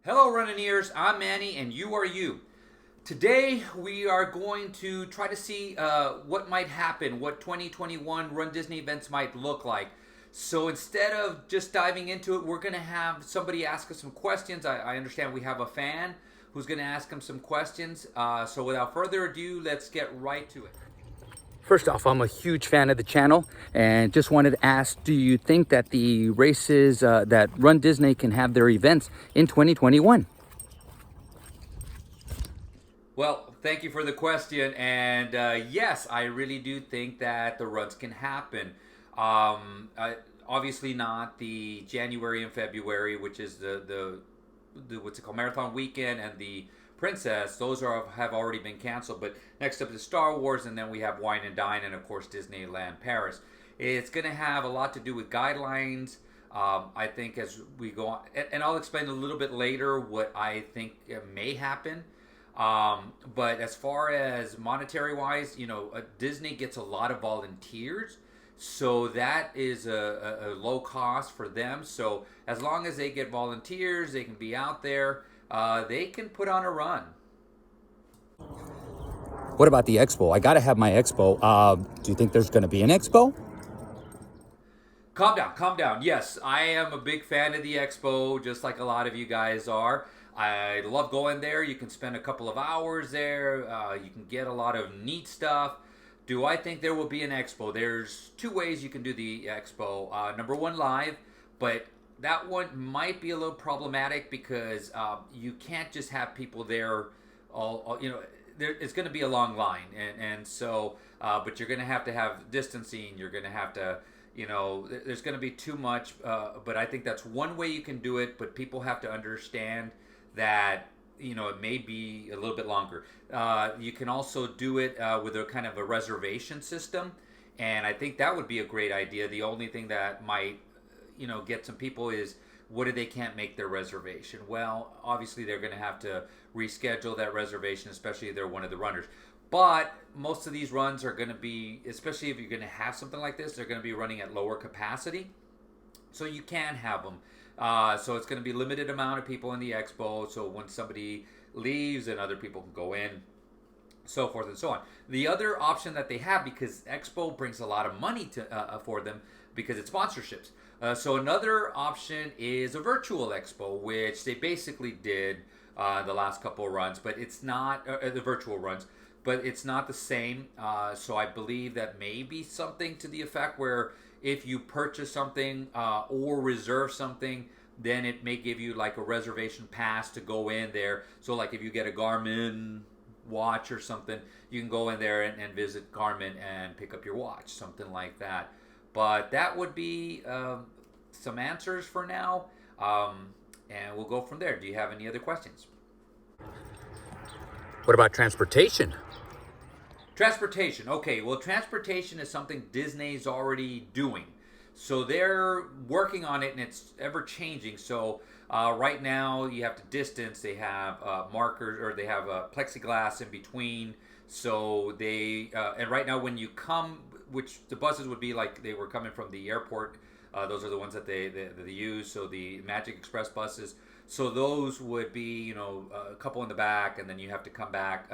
Hello Runnineers, I'm Manny and you are you. Today we are going to try to see what might happen, what 2021 Run Disney events might look like. So instead of just diving into it, we're going to have somebody ask us some questions. I understand we have a fan who's going to ask him some questions. So without further ado, let's get right to it. First off, I'm a huge fan of the channel and just wanted to ask, do you think that the races that Run Disney can have their events in 2021? Well, thank you for the question. And yes, I really do think that the runs can happen. Obviously not the January and February, which is the what's it called, Marathon Weekend and the Princess. Those have already been canceled. But next up is Star Wars, and then we have Wine and Dine, and of course Disneyland Paris. It's going to have a lot to do with guidelines. I think as we go on, and I'll explain a little bit later what I think may happen. But as far as monetary wise, Disney gets a lot of volunteers. So that is a low cost for them. So as long as they get volunteers, they can be out there. They can put on a run. What about the Expo? I got to have my Expo. Do you think there's going to be an Expo? Calm down, calm down. Yes, I am a big fan of the Expo, just like a lot of you guys are. I love going there. You can spend a couple of hours there. You can get a lot of neat stuff. Do I think there will be an Expo? There's two ways you can do the Expo. Number one, live, but that one might be a little problematic because you can't just have people there. It's going to be a long line, and so, but you're going to have distancing. You're going to have to, there's going to be too much. But I think that's one way you can do it. But people have to understand that it may be a little bit longer. You can also do it with a kind of a reservation system, and I think that would be a great idea. The only thing that might get some people is what if they can't make their reservation? Well, obviously they're going to have to reschedule that reservation, especially if they're one of the runners. But most of these runs are going to be, especially if you're going to have something like this, they're going to be running at lower capacity, so you can have them. So it's going to be limited amount of people in the Expo. So when somebody leaves, and other people can go in, so forth and so on. The other option that they have, because Expo brings a lot of money for them, because it's sponsorships. So another option is a virtual Expo, which they basically did the last couple of runs, but it's not the virtual runs, but it's not the same. So I believe that may be something to the effect where if you purchase something or reserve something, then it may give you like a reservation pass to go in there. So like if you get a Garmin watch or something, you can go in there and visit Garmin and pick up your watch, something like that. But that would be some answers for now, and we'll go from there. Do you have any other questions? What about transportation? Transportation. Okay, well, transportation is something Disney's already doing. So they're working on it, and it's ever changing. So right now you have to distance. They have markers, or they have plexiglass in between. So they and right now when you come, which the buses would be like they were coming from the airport. Those are the ones that they use. So the Magic Express buses. So those would be a couple in the back, and then you have to come back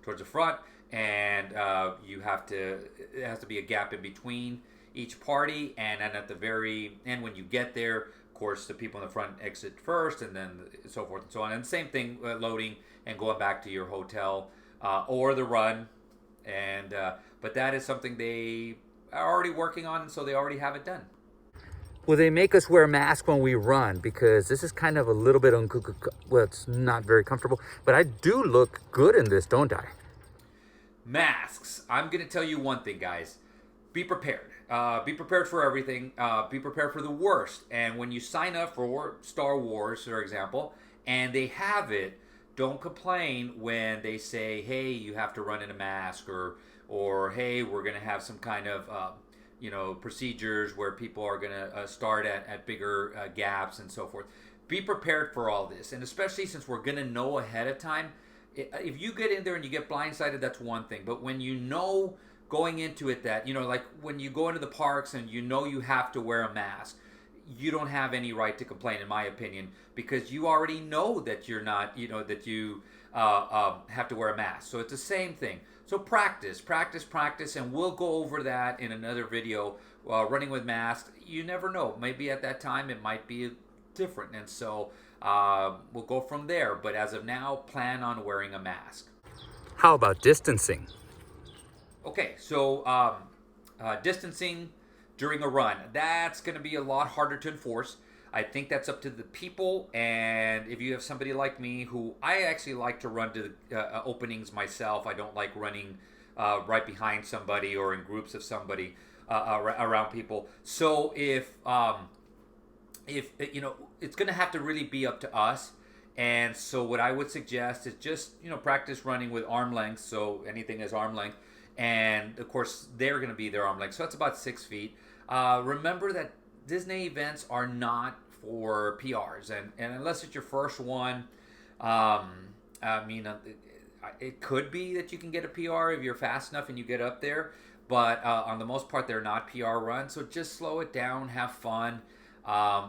towards the front, and it has to be a gap in between each party, and then at the very end when you get there, of course the people in the front exit first, and then so forth and so on. And same thing, loading and going back to your hotel or the run. And but that is something they are already working on, and so they already have it done. Will they make us wear a mask when we run? Because this is kind of a little bit well, it's not very comfortable, but I do look good in this, don't I? Masks. I'm going to tell you one thing, guys. Be prepared. Be prepared for everything. Be prepared for the worst. And when you sign up for Star Wars, for example, and they have it, don't complain when they say, hey, you have to run in a mask, or hey, we're going to have some kind of procedures where people are going to start at bigger gaps and so forth. Be prepared for all this. And especially since we're going to know ahead of time, if you get in there and you get blindsided, that's one thing. But when you know going into it that, like when you go into the parks and you have to wear a mask, you don't have any right to complain, in my opinion, because you already know that you're not, that you have to wear a mask. So it's the same thing. So practice, practice, practice, and we'll go over that in another video. Running with masks, you never know. Maybe at that time it might be different, and so we'll go from there. But as of now, plan on wearing a mask. How about distancing? Okay, so distancing during a run, that's going to be a lot harder to enforce. I think that's up to the people, and if you have somebody like me who I actually like to run to the openings myself, I don't like running right behind somebody or in groups of somebody around people. So if it's going to have to really be up to us. And so what I would suggest is just practice running with arm length. So anything is arm length, and of course they're going to be their arm length. So that's about 6 feet. Remember that Disney events are not for PRs, and unless it's your first one, it could be that you can get a PR if you're fast enough and you get up there, but on the most part they're not PR runs. So just slow it down, have fun.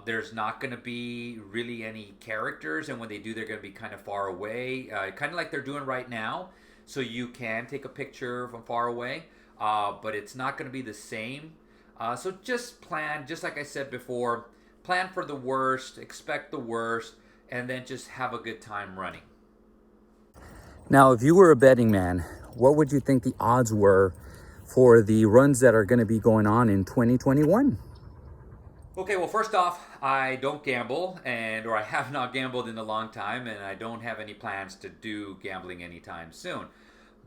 There's not going to be really any characters, and when they do, they're going to be kind of far away, kind of like they're doing right now. So you can take a picture from far away, but it's not going to be the same. So just plan, just like I said before, plan for the worst, expect the worst, and then just have a good time running. Now, if you were a betting man, what would you think the odds were for the runs that are going to be going on in 2021? Okay, well, first off, I don't gamble, or I have not gambled in a long time, and I don't have any plans to do gambling anytime soon.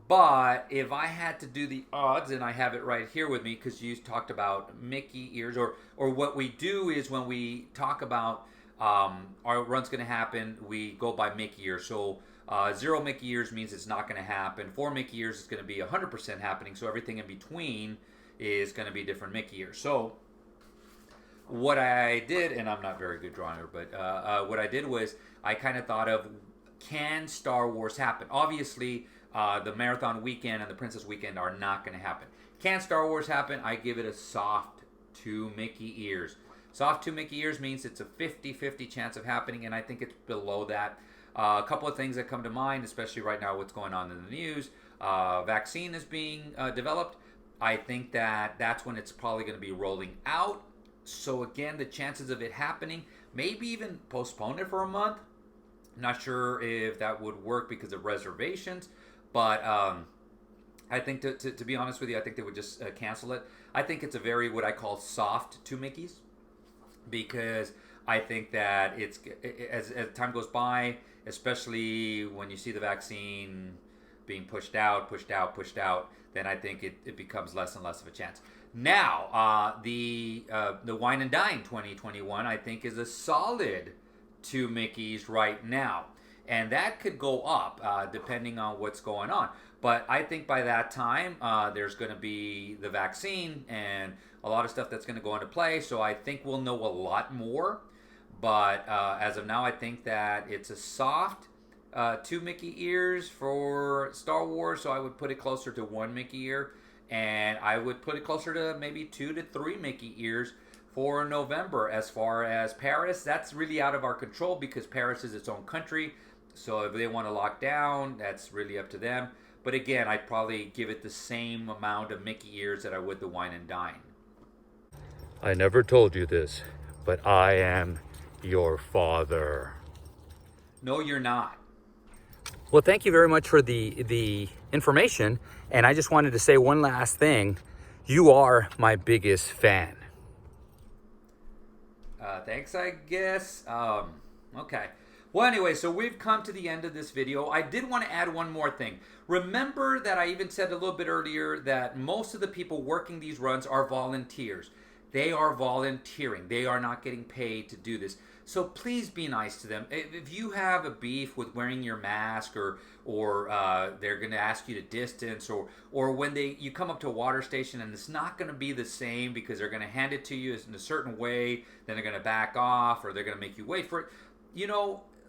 But if I had to do the odds, and I have it right here with me, because you talked about Mickey ears, or what we do is when we talk about our run's going to happen, we go by Mickey ears. So 0 Mickey ears means it's not going to happen. 4 Mickey ears is going to be 100% happening. So everything in between is going to be different Mickey ears. So what I did, and I'm not very good drawer, but what I did was I kind of thought of, can Star Wars happen? Obviously, the Marathon Weekend and the Princess Weekend are not going to happen. Can Star Wars happen? I give it a soft 2 Mickey ears. Soft 2 Mickey ears means it's a 50-50 chance of happening, and I think it's below that. A couple of things that come to mind, especially right now what's going on in the news. Vaccine is being developed. I think that's when it's probably going to be rolling out. So again, the chances of it happening, maybe even postpone it for a month. I'm not sure if that would work because of reservations, but I think to be honest with you, I think they would just cancel it. I think it's a very, what I call, soft 2 Mickeys, because I think that it's, as time goes by, especially when you see the vaccine being pushed out, then I think it becomes less and less of a chance. Now, the Wine and Dine 2021, I think, is a solid 2 Mickeys right now. And that could go up depending on what's going on. But I think by that time, there's going to be the vaccine and a lot of stuff that's going to go into play. So I think we'll know a lot more. But as of now, I think that it's a soft 2 Mickey ears for Star Wars. So I would put it closer to 1 Mickey ear. And I would put it closer to maybe 2 to 3 Mickey ears for November. As far as Paris, that's really out of our control because Paris is its own country. So if they want to lock down, that's really up to them. But again, I'd probably give it the same amount of Mickey ears that I would the Wine and Dine. I never told you this, but I am your father. No, you're not. Well, thank you very much for the information. And I just wanted to say one last thing. You are my biggest fan. Thanks, I guess. Okay. Well, anyway, so we've come to the end of this video. I did want to add one more thing. Remember that I even said a little bit earlier that most of the people working these runs are volunteers. They are volunteering. They are not getting paid to do this. So please be nice to them. If you have a beef with wearing your mask, or they're going to ask you to distance, or when you come up to a water station and it's not going to be the same because they're going to hand it to you in a certain way, then they're going to back off, or they're going to make you wait for it.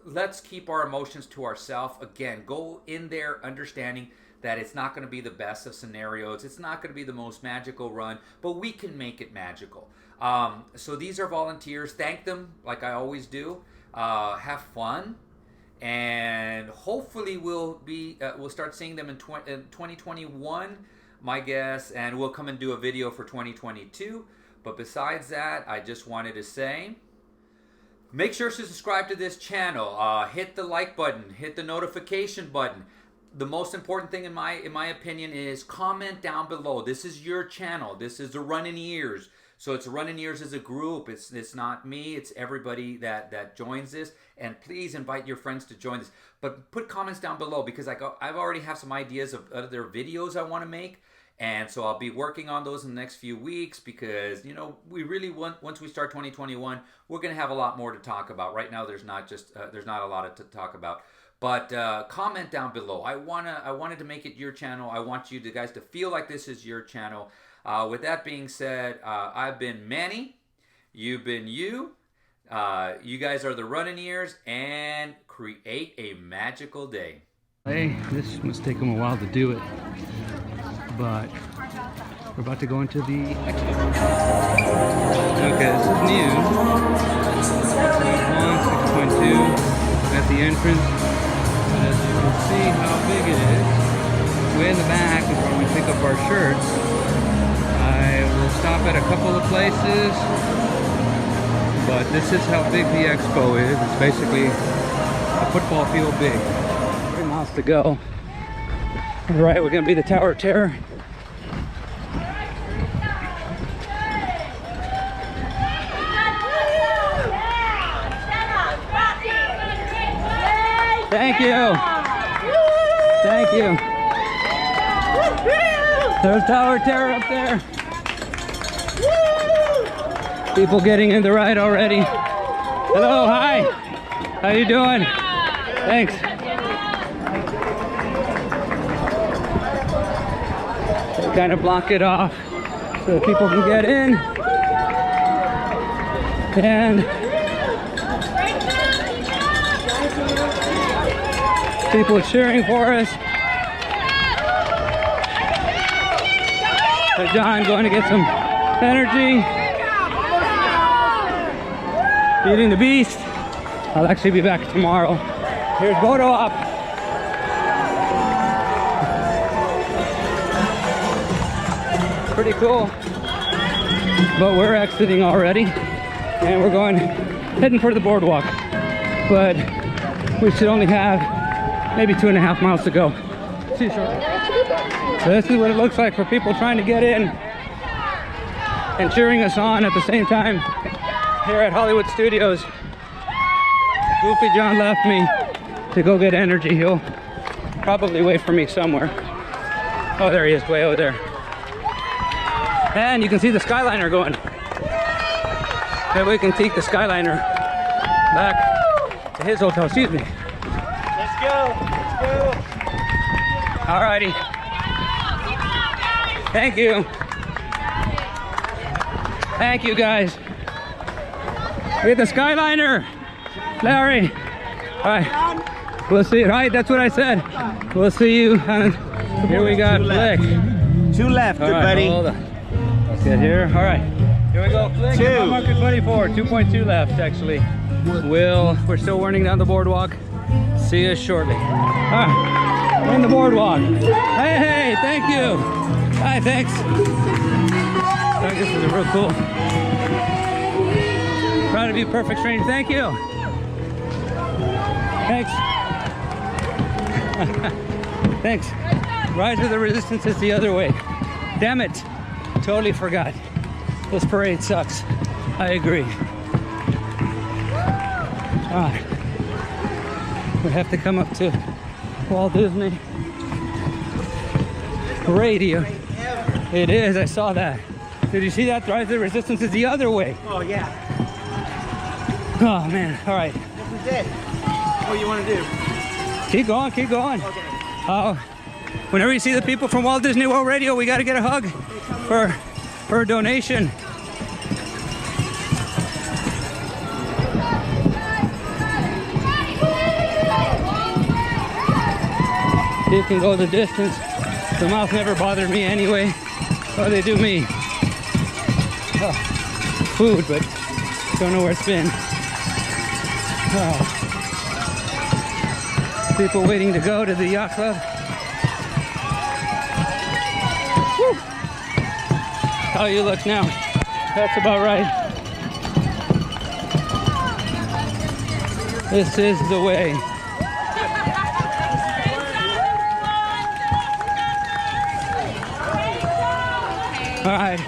Let's keep our emotions to ourselves. Again, go in there understanding that it's not going to be the best of scenarios. It's not going to be the most magical run, but we can make it magical. So these are volunteers. Thank them like I always do. Have fun. And hopefully we'll start seeing them in 2021, my guess, and we'll come and do a video for 2022. But besides that, I just wanted to say, make sure to subscribe to this channel. Hit the like button, hit the notification button. The most important thing in my opinion is comment down below. This is your channel. This is the Running Ears. So it's Running Ears as a group. It's not me. It's everybody that joins this. And please invite your friends to join this. But put comments down below, because I've already have some ideas of other videos I want to make. And so I'll be working on those in the next few weeks, because, you know, we really want, once we start 2021, we're going to have a lot more to talk about. Right now, there's not a lot to talk about. But comment down below. I wanted to make it your channel. I want you guys to feel like this is your channel. With that being said, I've been Manny. You've been you. You guys are the Running Ears, and create a magical day. Hey, this must take them a while to do it, but we're about to go into the Expo. Okay, this is new. 6.2 at the entrance. As you can see how big it is. Way in the back is where we pick up our shirts. I will stop at a couple of places, but this is how big the Expo is. It's basically a football field big. 3 miles to go. All right, we're gonna be the Tower of Terror. Thank you. Thank you. There's Tower of Terror up there. People getting in the ride already. Hello, hi. How you doing? Thanks. Kind of block it off so that people can get in. And people cheering for us. So John going to get some energy. Feeding the beast. I'll actually be back tomorrow. Here's Bodo up. Pretty cool. But we're exiting already, and we're heading for the boardwalk. But we should only have maybe 2.5 miles to go. See you shortly. So this is what it looks like for people trying to get in and cheering us on at the same time here at Hollywood Studios. Goofy John left me to go get energy. He'll probably wait for me somewhere. Oh, there he is, way over there. And you can see the Skyliner going. Maybe we can take the Skyliner back to his hotel. Excuse me. Let's go. Let's go. Alrighty. Thank you. Thank you, guys. Get the Skyliner. Larry. All right. We'll see. Right, that's what I said. We'll see you. Here we got Flick. 2 left, All right, buddy. hold on. Let's get here. All right. Here we go. Flick. 2. Marker 24. 2.2 left, actually. We're still running down the boardwalk. See you shortly. All right. We're on the boardwalk. Hey, thank you. Hi, thanks. I think this is real cool. Proud to be a perfect stranger. Thank you. Thanks. Thanks. Rise of the Resistance is the other way. Damn it. Totally forgot. This parade sucks. I agree. All right. We have to come up to Walt Disney Radio. It is. I saw that. Did you see that? Rise of the Resistance is the other way. Oh, yeah. Oh, man. All right. This is it. What do you want to do? Keep going. Keep going. Okay. Whenever you see the people from Walt Disney World Radio, we got to get a hug for a donation. You can go the distance. The mouth never bothered me anyway. Oh, they do me. Oh. food, but don't know where it's been. Oh. People waiting to go to the yacht club. Woo. How you look now? That's about right. This is the way. All right,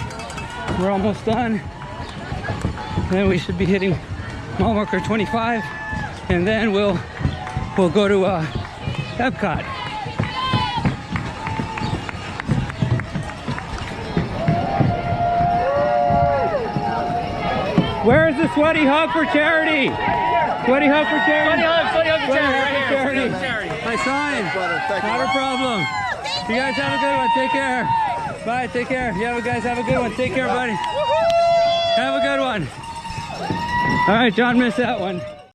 we're almost done. Then we should be hitting mile marker 25, and then we'll go to Epcot. Where is the sweaty hug for charity? Sweaty hug for charity. Sweaty hug for charity. My sign. Not a problem. You guys have a good one. Take care. Bye. Take care. Yeah, guys have a good one. Take care, buddy. Have a good one. All right, John missed that one.